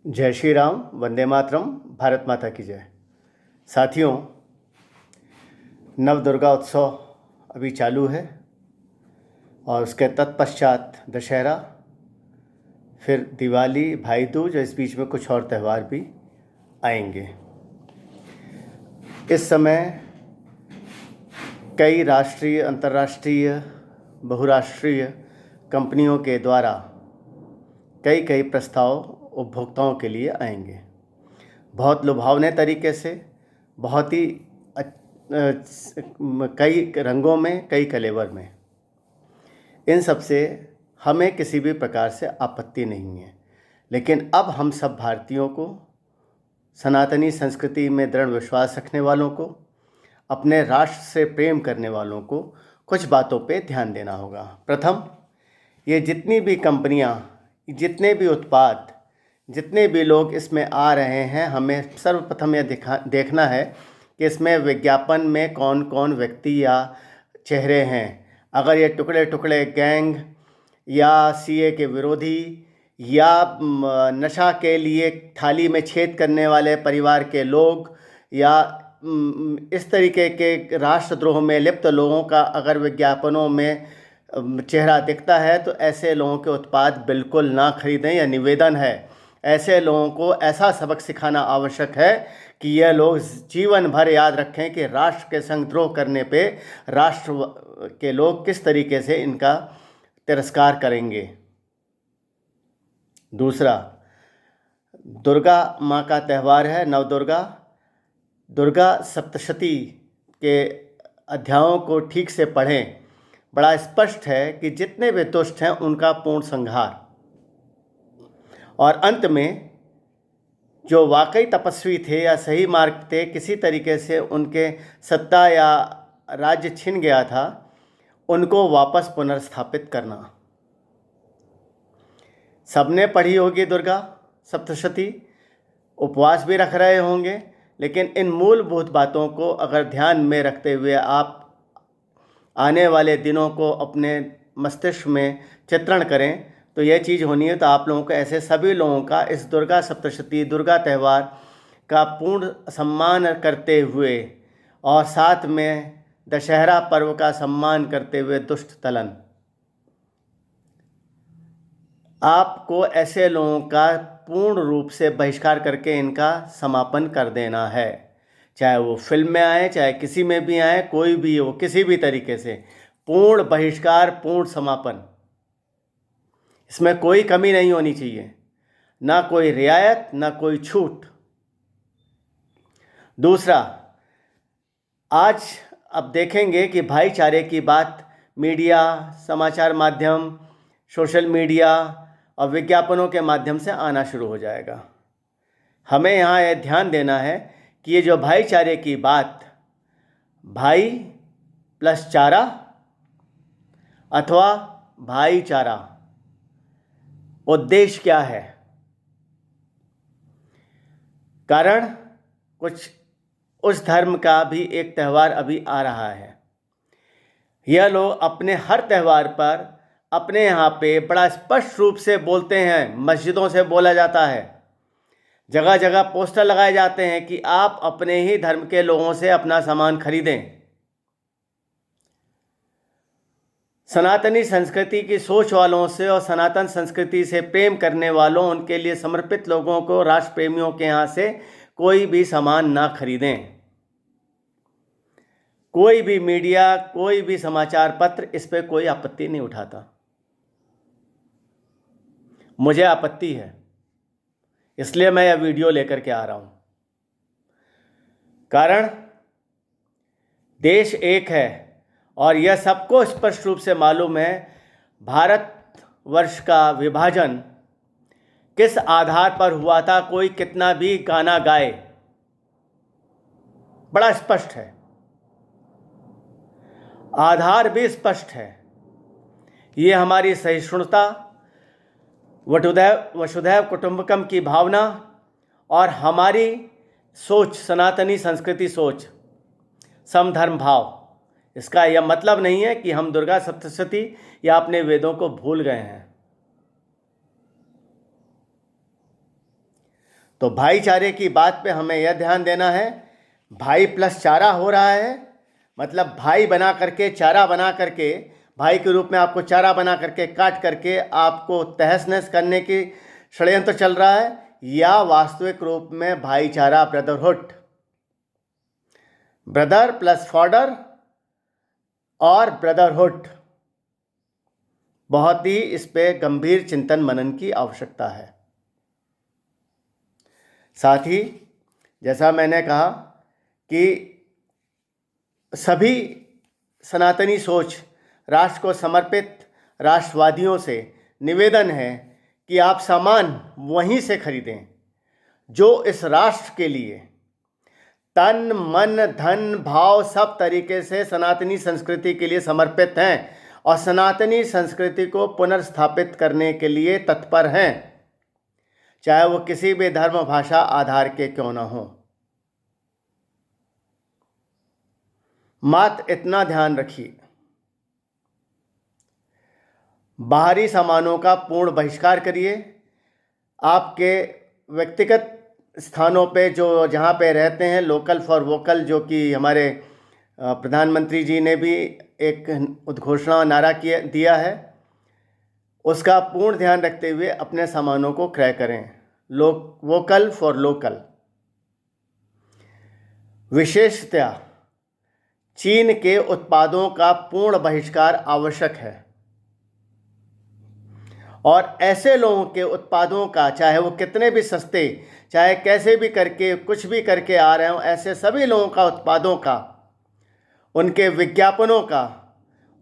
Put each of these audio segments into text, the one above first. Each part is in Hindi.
जय श्री राम, वंदे मातरम, भारत माता की जय। साथियों, नव दुर्गा उत्सव अभी चालू है और उसके तत्पश्चात दशहरा, फिर दिवाली, भाई दूज और इस बीच में कुछ और त्यौहार भी आएंगे। इस समय कई राष्ट्रीय, अंतर्राष्ट्रीय, बहुराष्ट्रीय कंपनियों के द्वारा कई प्रस्ताव उपभोक्ताओं के लिए आएंगे। बहुत लुभावने तरीके से, बहुत ही कई रंगों में, कई कलेवर में। इन सब से हमें किसी भी प्रकार से आपत्ति नहीं है, लेकिन अब हम सब भारतीयों को, सनातनी संस्कृति में दृढ़ विश्वास रखने वालों को, अपने राष्ट्र से प्रेम करने वालों को कुछ बातों पे ध्यान देना होगा। प्रथम, ये जितनी भी कंपनियां, जितने भी उत्पाद, जितने भी लोग इसमें आ रहे हैं, हमें सर्वप्रथम यह देखना है कि इसमें विज्ञापन में कौन कौन व्यक्ति या चेहरे हैं। अगर ये टुकड़े टुकड़े गैंग या सीए के विरोधी या नशा के लिए थाली में छेद करने वाले परिवार के लोग या इस तरीके के राष्ट्रद्रोह में लिप्त लोगों का अगर विज्ञापनों में चेहरा दिखता है तो ऐसे लोगों के उत्पाद बिल्कुल ना खरीदें। यह निवेदन है। ऐसे लोगों को ऐसा सबक सिखाना आवश्यक है कि यह लोग जीवन भर याद रखें कि राष्ट्र के संग द्रोह करने पे राष्ट्र के लोग किस तरीके से इनका तिरस्कार करेंगे। दूसरा, दुर्गा माँ का त्यौहार है, नवदुर्गा। दुर्गा सप्तशती के अध्यायों को ठीक से पढ़ें। बड़ा स्पष्ट है कि जितने भी दुष्ट हैं उनका पूर्ण संहार, और अंत में जो वाकई तपस्वी थे या सही मार्ग थे, किसी तरीके से उनके सत्ता या राज्य छिन गया था, उनको वापस पुनर्स्थापित करना। सबने पढ़ी होगी दुर्गा सप्तशती, उपवास भी रख रहे होंगे, लेकिन इन मूलभूत बातों को अगर ध्यान में रखते हुए आप आने वाले दिनों को अपने मस्तिष्क में चित्रण करें तो यह चीज़ होनी है। तो आप लोगों को, ऐसे सभी लोगों का इस दुर्गा सप्तशती, दुर्गा त्यौहार का पूर्ण सम्मान करते हुए और साथ में दशहरा पर्व का सम्मान करते हुए दुष्ट तलन, आपको ऐसे लोगों का पूर्ण रूप से बहिष्कार करके इनका समापन कर देना है। चाहे वो फिल्म में आए, चाहे किसी में भी आए, कोई भी हो, किसी भी तरीके से पूर्ण बहिष्कार, पूर्ण समापन। इसमें कोई कमी नहीं होनी चाहिए, ना कोई रियायत, ना कोई छूट। दूसरा, आज अब देखेंगे कि भाईचारे की बात मीडिया, समाचार माध्यम, सोशल मीडिया और विज्ञापनों के माध्यम से आना शुरू हो जाएगा। हमें यहाँ यह ध्यान देना है कि ये जो भाईचारे की बात, भाई प्लस चारा अथवा भाईचारा, उद्देश्य क्या है? कारण कुछ उस धर्म का भी एक त्यौहार अभी आ रहा है। यह लोग अपने हर त्यौहार पर अपने यहाँ पे बड़ा स्पष्ट रूप से बोलते हैं, मस्जिदों से बोला जाता है, जगह जगह पोस्टर लगाए जाते हैं कि आप अपने ही धर्म के लोगों से अपना सामान खरीदें। सनातनी संस्कृति की सोच वालों से और सनातन संस्कृति से प्रेम करने वालों, उनके लिए समर्पित लोगों को, राष्ट्र प्रेमियों के यहाँ से कोई भी सामान ना खरीदें। कोई भी मीडिया, कोई भी समाचार पत्र इस पर कोई आपत्ति नहीं उठाता। मुझे आपत्ति है, इसलिए मैं यह वीडियो लेकर के आ रहा हूं। कारण देश एक है और यह सबको स्पष्ट रूप से मालूम है। भारतवर्ष का विभाजन किस आधार पर हुआ था, कोई कितना भी गाना गाए, बड़ा स्पष्ट है, आधार भी स्पष्ट है। ये हमारी सहिष्णुता, वसुधैव कुटुंबकम की भावना और हमारी सोच, सनातनी संस्कृति सोच, समधर्म भाव। इसका यह मतलब नहीं है कि हम दुर्गा सप्तशती या अपने वेदों को भूल गए हैं। तो भाईचारे की बात पे हमें यह ध्यान देना है, भाई प्लस चारा हो रहा है, मतलब भाई बना करके, चारा बना करके, भाई के रूप में आपको चारा बना करके, काट करके आपको तहस नहस करने की षड्यंत्र चल रहा है, या वास्तविक रूप में भाईचारा, ब्रदरहुड, ब्रदर प्लस फॉडर और ब्रदरहुड। बहुत ही इस पे गंभीर चिंतन मनन की आवश्यकता है। साथ ही जैसा मैंने कहा कि सभी सनातनी सोच, राष्ट्र को समर्पित राष्ट्रवादियों से निवेदन है कि आप सामान वहीं से खरीदें जो इस राष्ट्र के लिए तन मन धन भाव सब तरीके से सनातनी संस्कृति के लिए समर्पित हैं और सनातनी संस्कृति को पुनर्स्थापित करने के लिए तत्पर हैं, चाहे वो किसी भी धर्म भाषा आधार के क्यों ना हो। मात्र इतना ध्यान रखिए, बाहरी सामानों का पूर्ण बहिष्कार करिए। आपके व्यक्तिगत स्थानों पे जो जहाँ पे रहते हैं, लोकल फॉर वोकल, जो कि हमारे प्रधानमंत्री जी ने भी एक उद्घोषणा नारा दिया है, उसका पूर्ण ध्यान रखते हुए अपने सामानों को क्रय करें। Vocal for local. विशेषतया चीन के उत्पादों का पूर्ण बहिष्कार आवश्यक है और ऐसे लोगों के उत्पादों का, चाहे वो कितने भी सस्ते, चाहे कैसे भी करके कुछ भी करके आ रहे हों, ऐसे सभी लोगों का उत्पादों का, उनके विज्ञापनों का,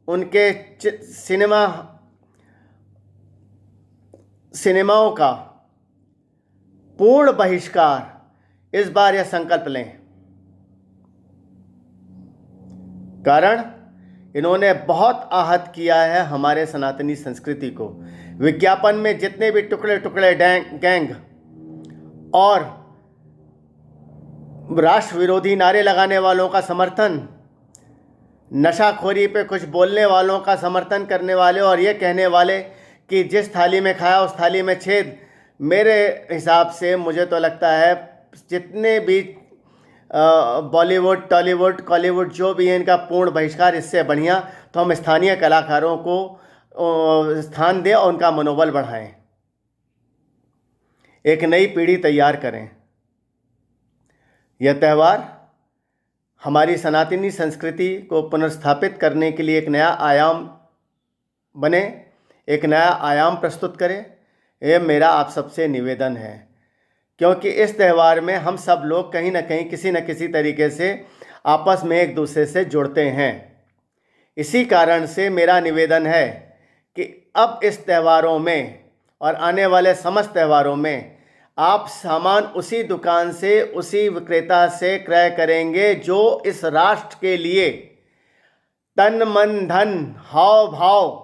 उनके सिनेमाओं का पूर्ण बहिष्कार इस बार यह संकल्प लें। कारण इन्होंने बहुत आहत किया है हमारे सनातनी संस्कृति को। विज्ञापन में जितने भी टुकड़े टुकड़े गैंग और राष्ट्र विरोधी नारे लगाने वालों का समर्थन, नशाखोरी पे कुछ बोलने वालों का समर्थन करने वाले और ये कहने वाले कि जिस थाली में खाया उस थाली में छेद, मेरे हिसाब से मुझे तो लगता है जितने भी बॉलीवुड, टॉलीवुड, कॉलीवुड जो भी है, इनका पूर्ण बहिष्कार। इससे बढ़िया तो हम स्थानीय कलाकारों को स्थान दें और उनका मनोबल बढ़ाएं, एक नई पीढ़ी तैयार करें। यह त्यौहार हमारी सनातनी संस्कृति को पुनर्स्थापित करने के लिए एक नया आयाम बने, एक नया आयाम प्रस्तुत करे। यह मेरा आप सबसे निवेदन है, क्योंकि इस त्यौहार में हम सब लोग कहीं ना कहीं किसी न किसी तरीके से आपस में एक दूसरे से जुड़ते हैं। इसी कारण से मेरा निवेदन है कि अब इस त्योहारों में और आने वाले समस्त त्योहारों में आप सामान उसी दुकान से, उसी विक्रेता से क्रय करेंगे जो इस राष्ट्र के लिए तन मन धन हाव भाव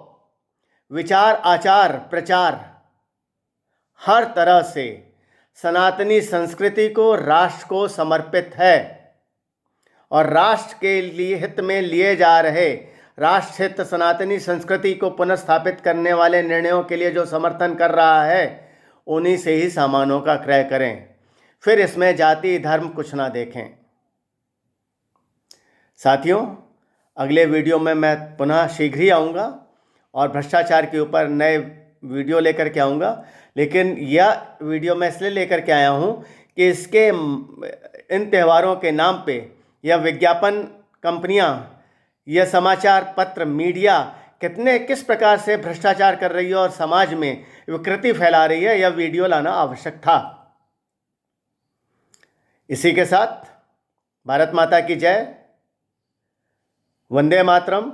विचार आचार प्रचार हर तरह से सनातनी संस्कृति को, राष्ट्र को समर्पित है और राष्ट्र के लिए हित में लिए जा रहे, राष्ट्र हित सनातनी संस्कृति को पुनर्स्थापित करने वाले निर्णयों के लिए जो समर्थन कर रहा है, उन्हीं से ही सामानों का क्रय करें। फिर इसमें जाति धर्म कुछ ना देखें। साथियों, अगले वीडियो में मैं पुनः शीघ्र ही आऊँगा और भ्रष्टाचार के ऊपर नए वीडियो लेकर के आऊँगा। लेकिन यह वीडियो मैं इसलिए लेकर के आया हूँ कि इसके इन त्योहारों के नाम पे यह विज्ञापन कंपनियाँ, यह समाचार पत्र, मीडिया किस प्रकार से भ्रष्टाचार कर रही है और समाज में विकृति फैला रही है, यह वीडियो लाना आवश्यक था। इसी के साथ भारत माता की जय, वंदे मातरम,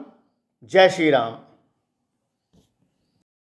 जय श्री राम।